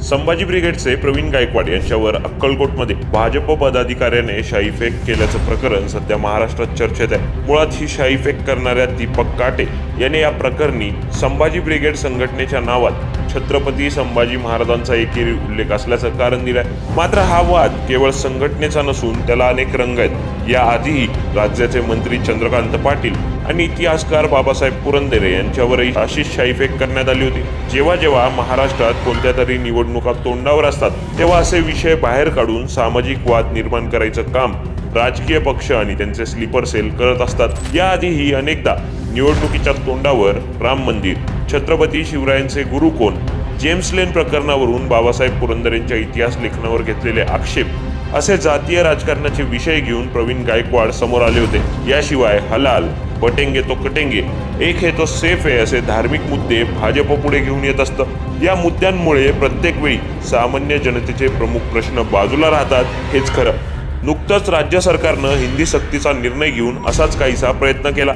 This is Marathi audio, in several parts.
संभाजी ब्रिगेडचे प्रवीण गायकवाड यांच्यावर अक्कलकोटमध्ये भाजप पदाधिकाऱ्याने शाईफेक केल्याचं प्रकरण सध्या महाराष्ट्रात चर्चेत आहे। मुळात ही शाईफेक करणाऱ्या दीपक काटे याने या प्रकरणी संभाजी ब्रिगेड संघटनेच्या नावात छत्रपती संभाजी महाराजांचा एकेरी उल्लेख असल्याचं कारण दिलंय। मात्र हा वाद केवळ संघटनेचा नसून त्याला अनेक रंग आहेत। याआधीही राज्याचे मंत्री चंद्रकांत पाटील आणि इतिहासकार बाबासाहेब पुरंदरे यांच्यावरही अशीच शाईफेक करण्यात आली होती। जेव्हा जेव्हा महाराष्ट्रात कोणत्या तरी निवडणुका तोंडावर असतात तेव्हा असे विषय बाहेर काढून सामाजिक वाद निर्माण करायचं काम राजकीय पक्ष आणि त्यांचे स्लीपर सेल करत असतात। याआधीही अनेकदा निवडणुकीच्या तोंडावर राम मंदिर, छत्रपती शिवरायांचे गुरु कोण, जेम्स लेन प्रकरणावरून बाबासाहेब पुरंदरेंच्या इतिहास लेखनावर घेतलेले आक्षेप असे जातीय राजकारणाचे विषय घेऊन प्रवीण गायकवाड समोर आले होते। याशिवाय हलाल, बटेंगे तो कटेंगे, एक है तो सेफ है असे धार्मिक मुद्दे भाजप पुढे घेऊन येत असतं। या मुद्द्यांमुळे प्रत्येक वेळी सामान्य जनतेचे प्रमुख प्रश्न बाजूला राहतात हेच खरं। नुकतंच राज्य सरकारनं हिंदी सक्तीचा निर्णय घेऊन असाच काहीसा प्रयत्न केला।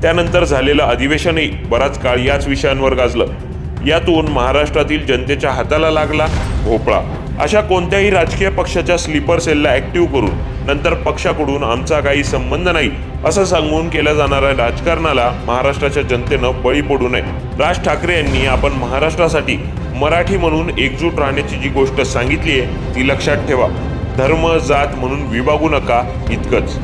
त्यानंतर झालेलं अधिवेशनही बराच काळ याच विषयांवर गाजलं। यातून महाराष्ट्रातील जनतेच्या हाताला लागला भोपळा। अशा कोणत्याही राजकीय पक्षाच्या स्लीपर सेलला ऍक्टिव्ह करून नंतर पक्षाकडून आमचा काही संबंध नाही असं सांगून केल्या जाणाऱ्या राजकारणाला महाराष्ट्राच्या जनतेनं बळी पडू नये। राज ठाकरे यांनी आपण महाराष्ट्रासाठी मराठी म्हणून एकजूट राहण्याची जी गोष्ट सांगितली आहे ती लक्षात ठेवा। धर्म जात म्हणून विभागू नका इतकंच।